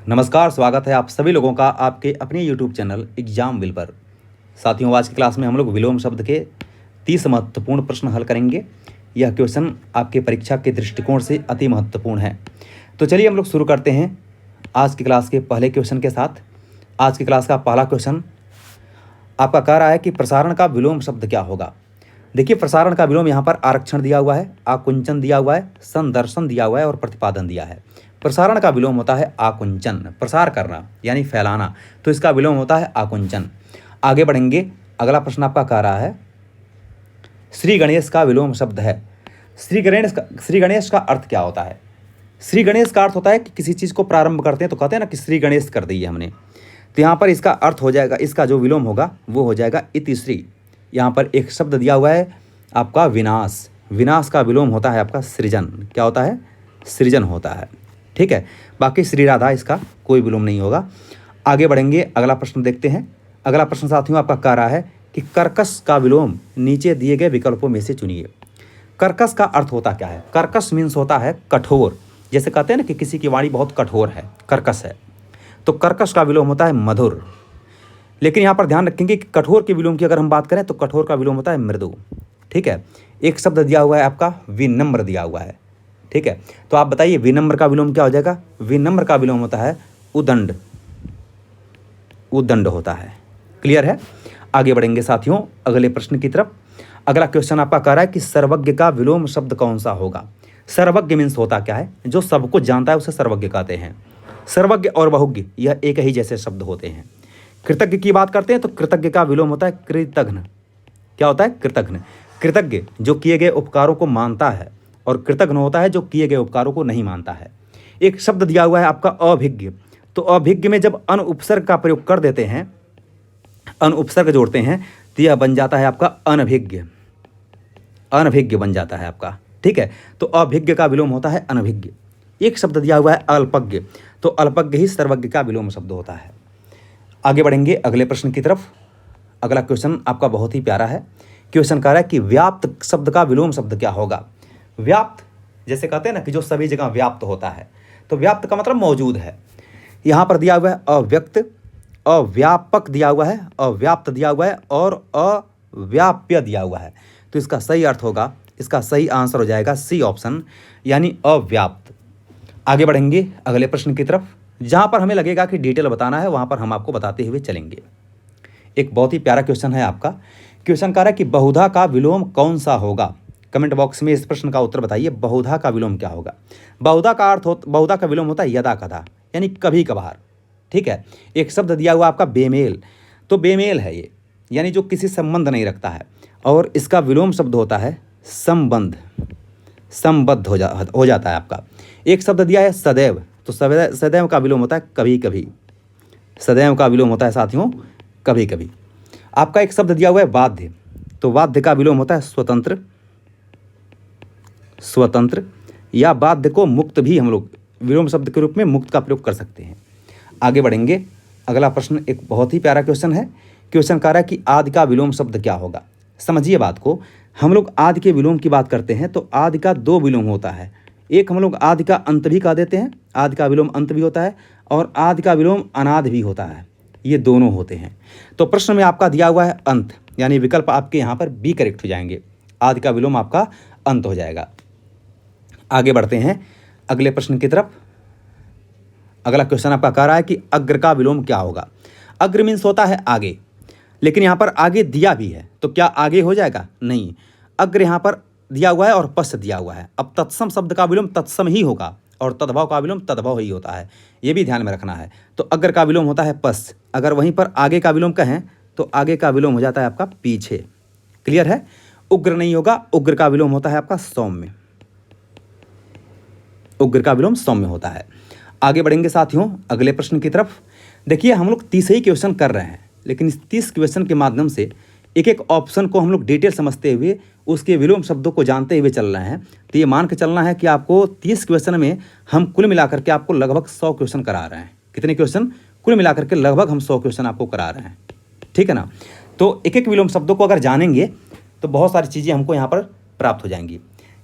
नमस्कार, स्वागत है आप सभी लोगों का आपके अपने YouTube चैनल एग्जाम विल पर। साथियों, आज की क्लास में हम लोग विलोम शब्द के 30 महत्वपूर्ण प्रश्न हल करेंगे। यह क्वेश्चन आपके परीक्षा के दृष्टिकोण से अति महत्वपूर्ण है। तो चलिए हम लोग शुरू करते हैं आज की क्लास के पहले क्वेश्चन के साथ। आज की क्लास का पहला क्वेश्चन आपका कह रहा है कि प्रसारण का विलोम शब्द क्या होगा। देखिए, प्रसारण का विलोम यहाँ पर आरक्षण दिया हुआ है, आकुंचन दिया हुआ है, संदर्शन दिया हुआ है और प्रतिपादन दिया है। प्रसारण का विलोम होता है आकुंचन, प्रसार करना यानी फैलाना, तो इसका विलोम होता है आकुंचन। आगे बढ़ेंगे, अगला प्रश्न आपका कह रहा है श्री गणेश का विलोम शब्द है। श्री गणेश का अर्थ क्या होता है। श्री गणेश का अर्थ होता है कि किसी चीज़ को प्रारंभ करते हैं तो कहते हैं ना कि श्री गणेश कर दिए हमने, तो यहाँ पर इसका अर्थ हो जाएगा, इसका जो विलोम होगा वो हो जाएगा इतिश्री। यहाँ पर एक शब्द दिया हुआ है आपका विनाश, विनाश का विलोम होता है आपका सृजन। क्या होता है? सृजन होता है। ठीक है, बाकी श्री राधा इसका कोई विलोम नहीं होगा। आगे बढ़ेंगे, अगला प्रश्न देखते हैं। अगला प्रश्न साथियों आपका कह रहा है कि कर्कश का विलोम नीचे दिए गए विकल्पों में से चुनिए। कर्कश का अर्थ होता क्या है? कर्कश मीन्स होता है कठोर। जैसे कहते हैं ना कि किसी की वाणी बहुत कठोर है, कर्कश है, तो कर्कश का विलोम होता है मधुर। लेकिन यहाँ पर ध्यान रखेंगे कि कठोर के विलोम की अगर हम बात करें तो कठोर का विलोम होता है मृदु। ठीक है, एक शब्द दिया हुआ है आपका विनम्र दिया हुआ है। ठीक है, तो आप बताइए विनम्र का विलोम क्या हो जाएगा? विनम्र का विलोम होता है उदंड, उदंड होता है। क्लियर है? आगे बढ़ेंगे साथियों अगले प्रश्न की तरफ। अगला क्वेश्चन आपका कह रहा है कि सर्वज्ञ का विलोम शब्द कौन सा होगा। सर्वज्ञ मीन्स होता क्या है? जो सब कुछ जानता है उसे सर्वज्ञ कहते हैं। सर्वज्ञ और बहुज्ञ यह एक ही जैसे शब्द होते हैं। कृतज्ञ की बात करते हैं तो कृतज्ञ का विलोम होता है कृतघ्न। क्या होता है? कृतघ्न। कृतज्ञ जो किए गए उपकारों को मानता है और कृतघ्न होता है जो किए गए उपकारों को नहीं मानता है। एक शब्द दिया हुआ है आपका अभिज्ञ, तो अभिज्ञ में जब अन उपसर्ग का प्रयोग कर देते हैं, अन उपसर्ग जोड़ते हैं, तो यह बन जाता है आपका अनभिज्ञ। अनभिज्ञ बन जाता है आपका। ठीक है, तो अभिज्ञ का विलोम होता है अनभिज्ञ। एक शब्द दिया हुआ है अल्पज्ञ, तो अल्पज्ञ ही सर्वज्ञ का विलोम शब्द होता है। आगे बढ़ेंगे अगले प्रश्न की तरफ। अगला क्वेश्चन आपका बहुत ही प्यारा है। क्वेश्चन कह रहा है कि व्याप्त शब्द का विलोम शब्द क्या होगा। व्याप्त जैसे कहते हैं ना कि जो सभी जगह व्याप्त होता है, तो व्याप्त का मतलब मौजूद है। यहाँ पर दिया हुआ है अव्यक्त, अव्यापक दिया हुआ है, अव्याप्त दिया हुआ है और अव्याप्य दिया हुआ है। तो इसका सही अर्थ होगा, इसका सही आंसर हो जाएगा सी ऑप्शन, यानी अव्याप्त। आगे बढ़ेंगे अगले प्रश्न की तरफ। जहाँ पर हमें लगेगा कि डिटेल बताना है वहाँ पर हम आपको बताते हुए चलेंगे। एक बहुत ही प्यारा क्वेश्चन है आपका। क्वेश्चन कह रहा है कि बहुधा का विलोम कौन सा होगा। कमेंट बॉक्स में इस प्रश्न का उत्तर बताइए, बहुधा का विलोम क्या होगा। बहुधा का विलोम होता है यदा कदा, यानी कभी कभार। ठीक है, एक शब्द दिया हुआ आपका बेमेल, तो बेमेल है ये, यानी जो किसी संबंध नहीं रखता है, और इसका विलोम शब्द होता है संबंध, संबद्ध हो जाता है आपका। एक शब्द दिया है सदैव, तो सदैव का विलोम होता है कभी कभी। सदैव का विलोम होता है साथियों कभी कभी। आपका एक शब्द दिया हुआ है वाद्य, तो वाद्य का विलोम होता है स्वतंत्र, स्वतंत्र, या वाद्य को मुक्त भी हम लोग विलोम शब्द के रूप में मुक्त का प्रयोग कर सकते हैं। आगे बढ़ेंगे, अगला प्रश्न एक बहुत ही प्यारा क्वेश्चन है। क्वेश्चन कह रहा है कि आदि का विलोम शब्द क्या होगा। समझिए बात को, हम लोग आदि के विलोम की बात करते हैं तो आदि का दो विलोम होता है। एक हम लोग आदि का अंत भी कह देते हैं, आदि का विलोम अंत भी होता है, और आदि का विलोम अनाद भी होता है। ये दोनों होते हैं। तो प्रश्न में आपका दिया हुआ है अंत, यानी विकल्प आपके यहाँ पर बी करेक्ट हो जाएंगे। आदि का विलोम आपका अंत हो जाएगा। आगे बढ़ते हैं अगले प्रश्न की तरफ। अगला क्वेश्चन आपका कह रहा है कि अग्र का विलोम क्या होगा। अग्र मीन्स होता है आगे, लेकिन यहाँ पर आगे दिया भी है, तो क्या आगे हो जाएगा? नहीं, अग्र यहाँ पर दिया हुआ है और पश्च दिया हुआ है। अब तत्सम शब्द का विलोम तत्सम ही होगा और तद्भव का विलोम तद्भव ही होता है, ये भी ध्यान में रखना है। तो अग्र का विलोम होता है पश्च, अगर वहीं पर आगे का विलोम कहें तो आगे का विलोम हो जाता है आपका पीछे। क्लियर है? उग्र नहीं होगा, उग्र का विलोम होता है आपका सौम्य, उग्र का विलोम सौम्य होता है। आगे बढ़ेंगे साथियों अगले प्रश्न की तरफ। देखिए, हम लोग 30 ही क्वेश्चन कर रहे हैं, लेकिन इस 30 क्वेश्चन के माध्यम से एक एक ऑप्शन को हम लोग डिटेल समझते हुए उसके विलोम शब्दों को जानते हुए चल रहे हैं। तो ये मान के चलना है कि आपको 30 क्वेश्चन में हम कुल मिलाकर के आपको लगभग 100 क्वेश्चन करा रहे हैं। कितने क्वेश्चन? कुल मिलाकर के लगभग हम 100 क्वेश्चन आपको करा रहे हैं। ठीक है ना? तो एक एक विलोम शब्दों को अगर जानेंगे तो बहुत सारी चीज़ें हमको यहाँ पर प्राप्त हो जाएंगी।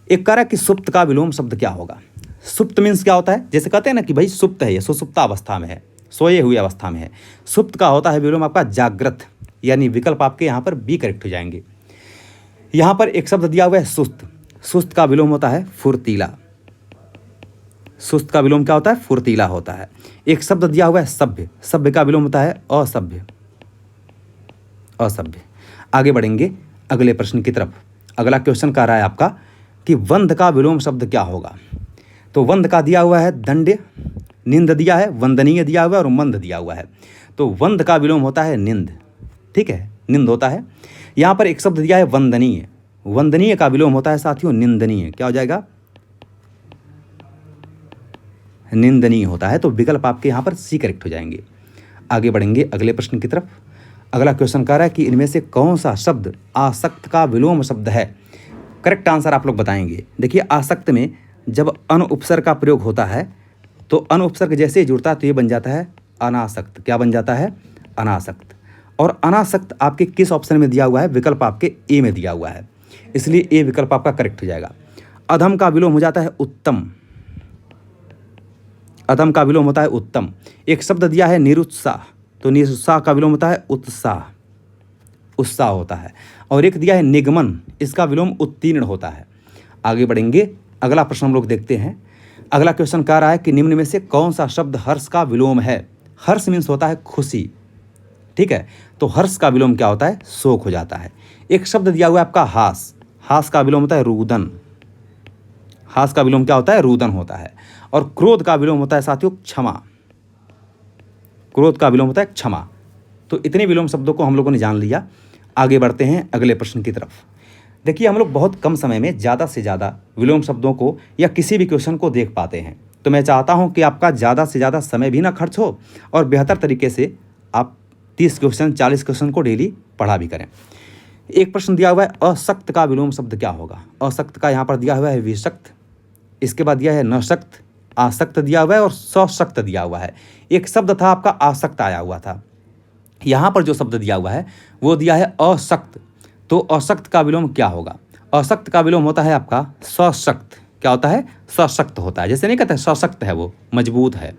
एक कह रहा है कि सुप्त का विलोम शब्द क्या होगा। सुप्त मीन्स क्या होता है, जैसे कहते हैं ना कि भाई सुप्त है, ये सुसुप्त अवस्था में है, सोए हुई अवस्था में है। सुप्त का होता है विलोम आपका जागृत, यानी विकल्प आपके यहाँ पर बी करेक्ट हो जाएंगे। यहाँ पर एक शब्द दिया हुआ है सुस्त, सुस्त का विलोम होता है फुर्तीला, सुस्त का विलोम क्या होता है, फुर्तीला होता है। एक शब्द दिया हुआ है सभ्य, सभ्य का विलोम होता है असभ्य, असभ्य। आगे बढ़ेंगे अगले प्रश्न की तरफ। अगला क्वेश्चन कह रहा है आपका कि वंद का विलोम शब्द क्या होगा। तो वंद का दिया हुआ है दंड, निंद दिया है, वंदनीय दिया हुआ है और मंद दिया हुआ है। तो वंद का विलोम होता है निंद, ठीक है, निंद होता है। यहाँ पर एक शब्द दिया है वंदनीय, वंदनीय का विलोम होता है साथियों निंदनीय, क्या हो जाएगा, निंदनीय होता है। तो विकल्प आपके यहाँ पर सी करेक्ट हो जाएंगे। आगे बढ़ेंगे अगले प्रश्न की तरफ। अगला क्वेश्चन कह रहा है कि इनमें से कौन सा शब्द आसक्त का विलोम शब्द है। करेक्ट आंसर आप लोग बताएंगे। देखिए आसक्त में जब अन उपसर्ग का प्रयोग होता है तो अन उपसर्ग जैसे ही जुड़ता है तो ये बन जाता है अनासक्त, क्या बन जाता है, अनासक्त। और अनासक्त आपके किस ऑप्शन में दिया हुआ है, विकल्प आपके ए में दिया हुआ है, इसलिए ए विकल्प आपका करेक्ट हो जाएगा। अधम का विलोम हो जाता है उत्तम, अधम का विलोम होता है उत्तम। एक शब्द दिया है निरुत्साह, तो निरुत्साह का विलोम होता है उत्साह, उत्साह होता है। और एक दिया है निगमन, इसका विलोम उत्तीर्ण होता है। आगे बढ़ेंगे, अगला प्रश्न हम लोग देखते हैं। अगला क्वेश्चन कह रहा है कि निम्न में से कौन सा शब्द हर्ष का विलोम है। हर्ष मीन्स होता है खुशी, ठीक है, तो हर्ष का विलोम क्या होता है, शोक हो जाता है। एक शब्द दिया हुआ है आपका हास, हास का विलोम होता है रुदन, हास का विलोम क्या होता है, रुदन होता है। और क्रोध का विलोम होता है साथियों क्षमा, क्रोध का विलोम होता है क्षमा। तो इतने विलोम शब्दों को हम लोगों ने जान लिया। आगे बढ़ते हैं अगले प्रश्न की तरफ। देखिए हम लोग बहुत कम समय में ज़्यादा से ज़्यादा विलोम शब्दों को या किसी भी क्वेश्चन को देख पाते हैं, तो मैं चाहता हूं कि आपका ज़्यादा से ज़्यादा समय भी ना खर्च हो और बेहतर तरीके से आप 30 क्वेश्चन 40 क्वेश्चन को डेली पढ़ा भी करें। एक प्रश्न दिया हुआ है असक्त का विलोम शब्द क्या होगा। असक्त का यहाँ पर दिया हुआ है विषक्त, इसके बाद दिया है नशक्त, आसक्त दिया हुआ है और सशक्त दिया हुआ है। एक शब्द था आपका आसक्त आया हुआ था, यहाँ पर जो शब्द दिया हुआ है वो दिया है असक्त। तो असक्त का विलोम क्या होगा, असक्त का विलोम होता है आपका सशक्त, क्या होता है, सशक्त होता है। जैसे नहीं कहते सशक्त है, वो मजबूत है।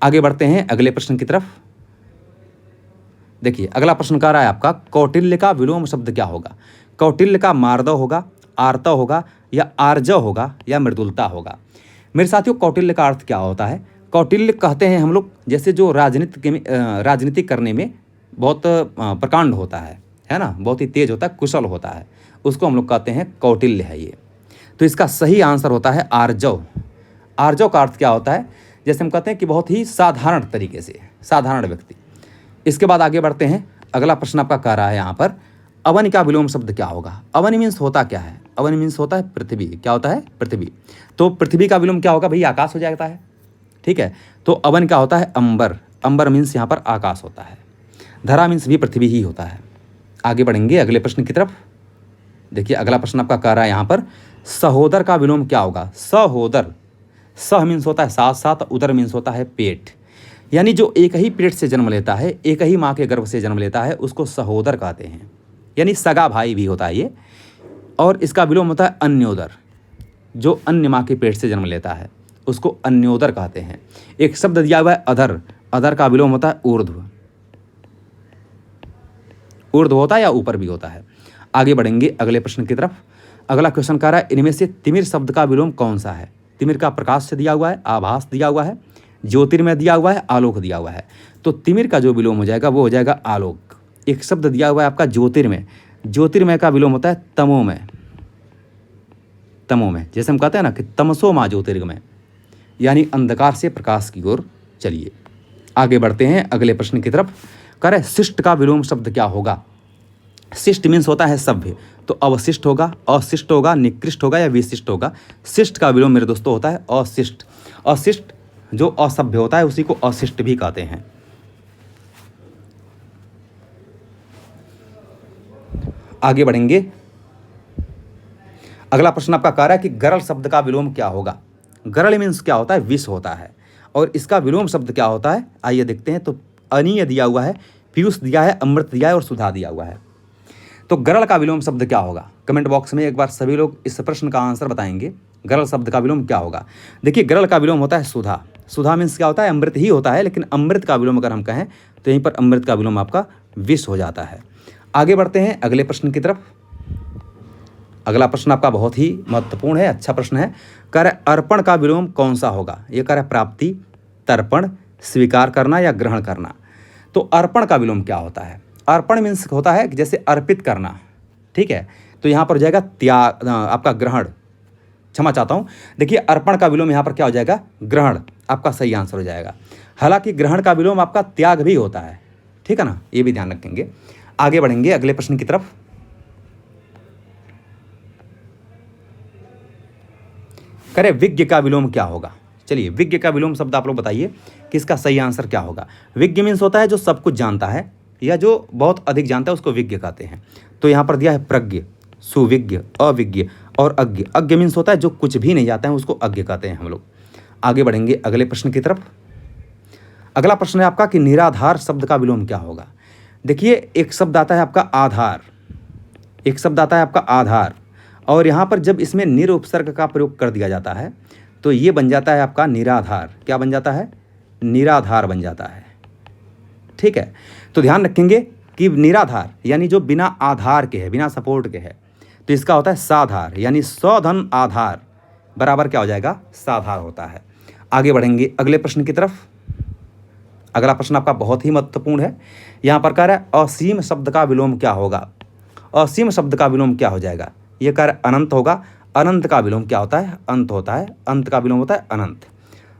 आगे बढ़ते हैं अगले प्रश्न की तरफ। देखिए अगला प्रश्न कह रहा है आपका कौटिल्य का विलोम शब्द क्या होगा। कौटिल्य का मार्दव होगा, आर्तव होगा या आर्जव होगा या मृदुलता होगा। मेरे साथियों कौटिल्य का अर्थ क्या होता है, कौटिल्य कहते हैं हम लोग जैसे जो राजनीति करने में बहुत प्रकांड होता है ना, बहुत ही तेज होता है, कुशल होता है, उसको हम लोग कहते हैं कौटिल्य है ये। तो इसका सही आंसर होता है आर्जव। आर्जव का अर्थ क्या होता है, जैसे हम कहते हैं कि बहुत ही साधारण तरीके से, साधारण व्यक्ति। इसके बाद आगे बढ़ते हैं। अगला प्रश्न आपका कह रहा है यहाँ पर अवन का विलोम शब्द क्या होगा। अवन मीन्स होता क्या है, अवन मीन्स होता है पृथ्वी, क्या होता है, पृथ्वी। तो पृथ्वी का विलोम क्या होगा, भाई आकाश हो जाता है, ठीक है। तो अवन क्या होता है, अंबर, अंबर मीन्स यहाँ पर आकाश होता है। धरा मीन्स भी पृथ्वी ही होता है। आगे बढ़ेंगे अगले प्रश्न की तरफ। देखिए अगला प्रश्न आपका कह रहा है यहाँ पर सहोदर का विलोम क्या होगा। सहोदर, सह मीन्स होता है साथ साथ, उदर मीन्स होता है पेट, यानी जो एक ही पेट से जन्म लेता है, एक ही माँ के गर्भ से जन्म लेता है, उसको सहोदर कहते हैं, यानी सगा भाई भी होता है ये। और इसका विलोम होता है अन्योदर, जो अन्य माँ के पेट से जन्म लेता है उसको अन्योदर कहते हैं। एक शब्द दिया हुआ है अधर, अधर का विलोम होता है ऊर्ध्व, ऊर्ध्व होता है या ऊपर भी होता है। आगे बढ़ेंगे अगले प्रश्न की तरफ। अगला क्वेश्चन कह रहा है इनमें से तिमिर शब्द का विलोम कौन सा है। तिमिर का प्रकाश से दिया हुआ है, आभास दिया हुआ है, ज्योतिर्मय दिया हुआ है, आलोक दिया हुआ है। तो तिमिर का जो विलोम हो जाएगा वो हो जाएगा आलोक। एक शब्द दिया हुआ है आपका ज्योतिर्मय, ज्योतिर्मय का विलोम होता है तमोमय, तमोमय। जैसे हम कहते हैं ना कि तमसो माँ ज्योतिर्गमय, यानी अंधकार से प्रकाश की ओर चलिए। आगे बढ़ते हैं अगले प्रश्न की तरफ। कह रहे शिष्ट का विलोम शब्द क्या होगा। शिष्ट मीन्स होता है सभ्य, तो अवशिष्ट होगा, अशिष्ट होगा, निकृष्ट होगा या विशिष्ट होगा। शिष्ट का विलोम मेरे दोस्तों होता है अशिष्ट। अशिष्ट जो असभ्य होता है उसी को अशिष्ट भी कहते हैं। आगे बढ़ेंगे। अगला प्रश्न आपका कह रहा है कि गरल शब्द का विलोम क्या होगा। गरल मीन्स क्या होता है, विष होता है, और इसका विलोम शब्द क्या होता है, आइए देखते हैं। तो अनीय दिया हुआ है, पीयूष दिया है, अमृत दिया है और सुधा दिया हुआ है। तो गरल का विलोम शब्द क्या होगा, कमेंट बॉक्स में एक बार सभी लोग इस प्रश्न का आंसर बताएंगे। गरल शब्द का विलोम क्या होगा? देखिए गरल का विलोम होता है सुधा। सुधा मीन्स क्या होता है? अमृत ही होता है, लेकिन अमृत का विलोम अगर हम कहें तो यहीं पर अमृत का विलोम आपका विष हो जाता है। आगे बढ़ते हैं अगले प्रश्न की तरफ। अगला प्रश्न आपका बहुत ही महत्वपूर्ण है, अच्छा प्रश्न है। कह रहा है अर्पण का विलोम कौन सा होगा? ये कह रहा है प्राप्ति, तर्पण, स्वीकार करना या ग्रहण करना। तो अर्पण का विलोम क्या होता है? अर्पण मीन्स होता है जैसे अर्पित करना, ठीक है। तो यहाँ पर हो जाएगा त्याग, आपका ग्रहण, क्षमा चाहता हूँ। देखिए अर्पण का विलोम यहाँ पर क्या हो जाएगा? ग्रहण, आपका सही आंसर हो जाएगा। हालांकि ग्रहण का विलोम आपका त्याग भी होता है, ठीक है ना, ये भी ध्यान रखेंगे। आगे बढ़ेंगे अगले प्रश्न की तरफ। करे विज्ञ का विलोम क्या होगा? चलिए विज्ञ का विलोम शब्द आप लोग बताइए कि इसका सही आंसर क्या होगा। विज्ञ मीन्स होता है जो सब कुछ जानता है या जो बहुत अधिक जानता है, उसको विज्ञ कहते हैं। तो यहाँ पर दिया है प्रज्ञ, सुविज्ञ, अविज्ञ और अज्ञ। अज्ञ मीन्स होता है जो कुछ भी नहीं जानता है, उसको अज्ञ कहते हैं हम लोग। आगे बढ़ेंगे अगले प्रश्न की तरफ। अगला प्रश्न है आपका कि निराधार शब्द का विलोम क्या होगा? देखिए एक शब्द आता है आपका आधार, एक शब्द आता है आपका आधार, और यहाँ पर जब इसमें निर उपसर्ग का प्रयोग कर दिया जाता है तो ये बन जाता है आपका निराधार। क्या बन जाता है? निराधार बन जाता है, ठीक है। तो ध्यान रखेंगे कि निराधार यानी जो बिना आधार के है, बिना सपोर्ट के है, तो इसका होता है साधार, यानी सौधन आधार बराबर क्या हो जाएगा? साधार होता है। आगे बढ़ेंगे अगले प्रश्न की तरफ। अगला प्रश्न आपका बहुत ही महत्वपूर्ण है। यहाँ पर कह रहा है असीम शब्द का विलोम क्या होगा? असीम शब्द का विलोम क्या हो जाएगा? ये कह रहा है अनंत होगा। अनंत का विलोम क्या होता है? अंत होता है। अंत का विलोम होता है अनंत।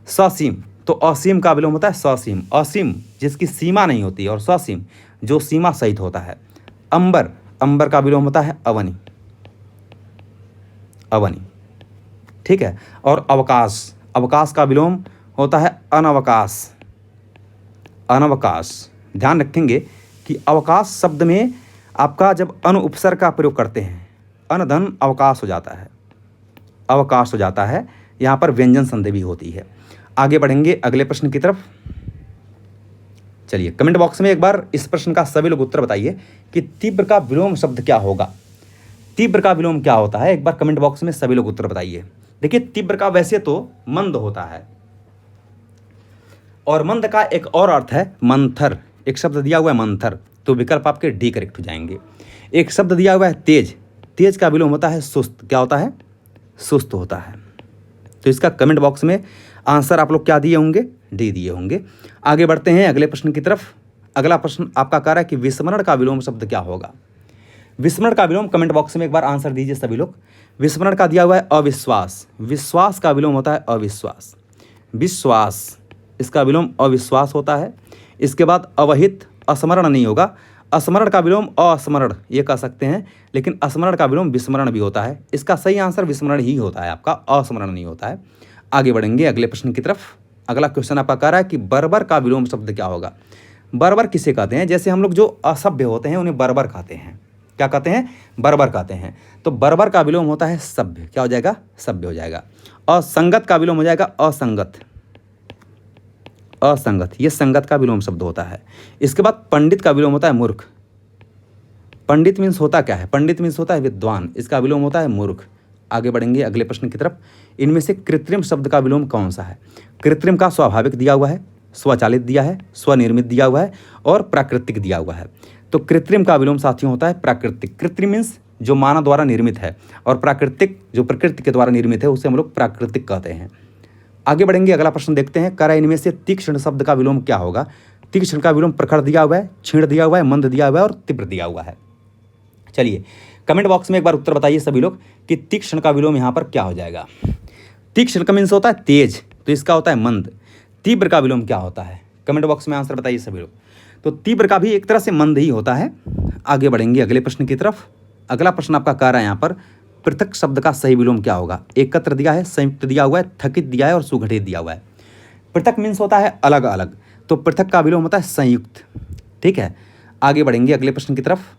ससीम, तो असीम का विलोम होता है ससीम। असीम जिसकी सीमा नहीं होती, और ससीम जो सीमा सहित होता है। अंबर, अंबर का विलोम होता है अवनी, अवनी, ठीक है। और अवकाश, अवकाश का विलोम होता है अनवकाश, अनवकाश। ध्यान रखेंगे कि अवकाश शब्द में आपका जब अन उपसर्ग का प्रयोग करते हैं, अनधन अवकाश हो जाता है, अवकाश हो जाता है। यहाँ पर व्यंजन संधि भी होती है। आगे बढ़ेंगे अगले प्रश्न की तरफ। चलिए कमेंट बॉक्स में एक बार इस प्रश्न का सभी लोग उत्तर बताइए कि तीव्र का विलोम शब्द क्या होगा? तीव्र का विलोम क्या होता है? एक बार कमेंट बॉक्स में सभी लोग उत्तर बताइए। देखिए तीव्र का वैसे तो मंद होता है, और मंद का एक और अर्थ है मंथर। एक शब्द दिया हुआ है मंथर, तो विकल्प आपके डी करेक्ट हो जाएंगे। एक शब्द दिया हुआ है तेज, तेज का विलोम होता है सुस्त। क्या होता है? सुस्त होता है। तो इसका कमेंट बॉक्स में आंसर आप लोग क्या दिए होंगे? डी दिए होंगे। आगे बढ़ते हैं अगले प्रश्न की तरफ। अगला प्रश्न आपका कह रहा है कि विस्मरण का विलोम शब्द क्या होगा? विस्मरण का विलोम कमेंट बॉक्स में एक बार आंसर दीजिए सभी लोग। विस्मरण का दिया हुआ है अविश्वास, विश्वास का विलोम होता है अविश्वास। विश्वास, इसका विलोम अविश्वास होता है। इसके बाद अवहित, स्मरण नहीं होगा। स्मरण का विलोम अस्मरण ये कह सकते हैं, लेकिन स्मरण का विलोम विस्मरण भी होता है। इसका सही आंसर विस्मरण ही होता है, आपका अस्मरण नहीं होता है। आगे बढ़ेंगे अगले प्रश्न की तरफ। अगला क्वेश्चन आपका कह रहा है कि बर्बर का विलोम शब्द क्या होगा? बर्बर किसे कहते हैं? जैसे हम लोग जो असभ्य होते हैं उन्हें बर्बर कहते हैं। क्या कहते हैं? बर्बर कहते हैं। तो बर्बर का विलोम होता है सभ्य। क्या हो जाएगा? सभ्य हो जाएगा। असंगत का विलोम हो जाएगा असंगत, असंगत, ये संगत का विलोम शब्द होता है। इसके बाद पंडित का विलोम होता है मूर्ख। पंडित मीन्स होता क्या है? पंडित मीन्स होता है विद्वान, इसका विलोम होता है मूर्ख। आगे बढ़ेंगे अगले प्रश्न की तरफ। इनमें से कृत्रिम शब्द का विलोम कौन सा है? कृत्रिम का स्वाभाविक दिया हुआ है, स्वचालित दिया है, स्वनिर्मित दिया हुआ है और प्राकृतिक दिया हुआ है। तो कृत्रिम का विलोम साथियों होता है प्राकृतिक। कृत्रिम मीन्स जो मानव द्वारा निर्मित है, और प्राकृतिक जो प्रकृति के द्वारा निर्मित है उसे हम लोग प्राकृतिक कहते हैं। आगे बढ़ेंगे अगला प्रश्न देखते हैं। करा इनमें से तीक्ष्ण शब्द का विलोम क्या होगा? तीक्ष्ण का विलोम प्रखर दिया हुआ है, क्षीण दिया हुआ है, मंद दिया हुआ है और तीव्र दिया हुआ है। चलिए कमेंट बॉक्स में एक बार उत्तर बताइए सभी लोग कि तीक्ष्ण का विलोम यहाँ पर क्या हो जाएगा? तीक्ष्ण का मीन्स होता है तेज, तो इसका होता है मंद। तीव्र का विलोम क्या होता है? कमेंट बॉक्स में आंसर बताइए सभी लोग। तो तीव्र का भी एक तरह से मंद ही होता है। आगे बढ़ेंगे अगले प्रश्न की तरफ। अगला प्रश्न आपका कह रहा है यहाँ पर पृथक शब्द का सही विलोम क्या होगा? एकत्र दिया है, संयुक्त दिया हुआ है, थकित दिया है और सुगठित दिया हुआ है। पृथक मीन्स होता है अलग अलग, तो पृथक का विलोम होता है संयुक्त, ठीक है। आगे बढ़ेंगे अगले प्रश्न की तरफ।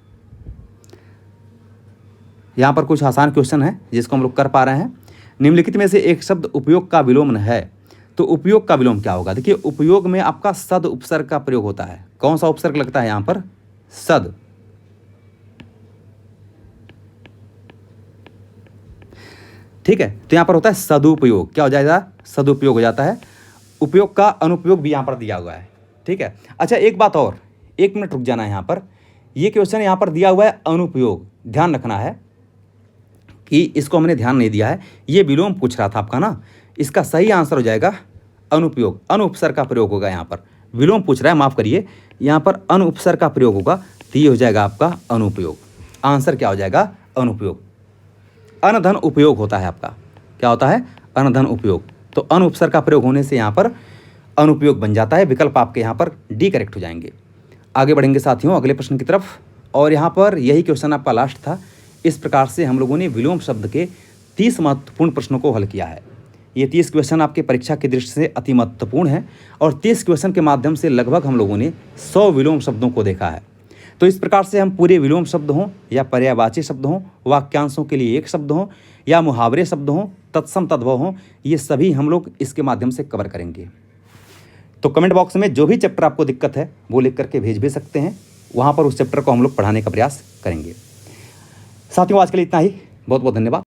यहाँ पर कुछ आसान क्वेश्चन है जिसको हम लोग कर पा रहे हैं। निम्नलिखित में से एक शब्द उपयोग का विलोम है, तो उपयोग का विलोम क्या होगा? देखिए उपयोग में आपका सद उपसर्ग का प्रयोग होता है। कौन सा उपसर्ग लगता है यहाँ पर? सद। ठीक है, तो यहाँ पर होता है सदुपयोग। क्या हो जाएगा? सदुपयोग हो जाता है। उपयोग का अनुपयोग भी यहाँ पर दिया हुआ है। ठीक है, अच्छा एक बात और, 1 मिनट रुक जाना है यहाँ पर। ये क्वेश्चन यहाँ पर दिया हुआ है अनुपयोग, ध्यान रखना है कि इसको हमने ध्यान नहीं दिया है। ये विलोम पूछ रहा था आपका ना, इसका सही आंसर हो जाएगा अनुपयोग। अनुपसर्ग का प्रयोग होगा यहाँ पर, विलोम पूछ रहा है, माफ़ करिए, यहाँ पर अनुपसर्ग का प्रयोग होगा, तो ये हो जाएगा आपका अनुपयोग। आंसर क्या हो जाएगा? अनुपयोग। अनधन उपयोग होता है आपका, क्या होता है? अनधन उपयोग। तो अनुपसर्ग का प्रयोग होने से यहाँ पर अनुपयोग बन जाता है। विकल्प आपके यहाँ पर डी करेक्ट हो जाएंगे। आगे बढ़ेंगे साथियों अगले प्रश्न की तरफ, और यहाँ पर यही क्वेश्चन आपका लास्ट था। इस प्रकार से हम लोगों ने विलोम शब्द के 30 महत्वपूर्ण प्रश्नों को हल किया है। ये 30 क्वेश्चन आपके परीक्षा की दृष्टि से अति महत्वपूर्ण है, और 30 क्वेश्चन के माध्यम से लगभग हम लोगों ने 100 विलोम शब्दों को देखा है। तो इस प्रकार से हम पूरे विलोम शब्द हों या पर्यायवाची शब्द हों, वाक्यांशों के लिए एक शब्द हों या मुहावरे शब्द हों, तत्सम तद्भव हों, ये सभी हम लोग इसके माध्यम से कवर करेंगे। तो कमेंट बॉक्स में जो भी चैप्टर आपको दिक्कत है वो लिख करके भेज भी सकते हैं, वहाँ पर उस चैप्टर को हम लोग पढ़ाने का प्रयास करेंगे। साथियों आज के लिए इतना ही, बहुत बहुत धन्यवाद।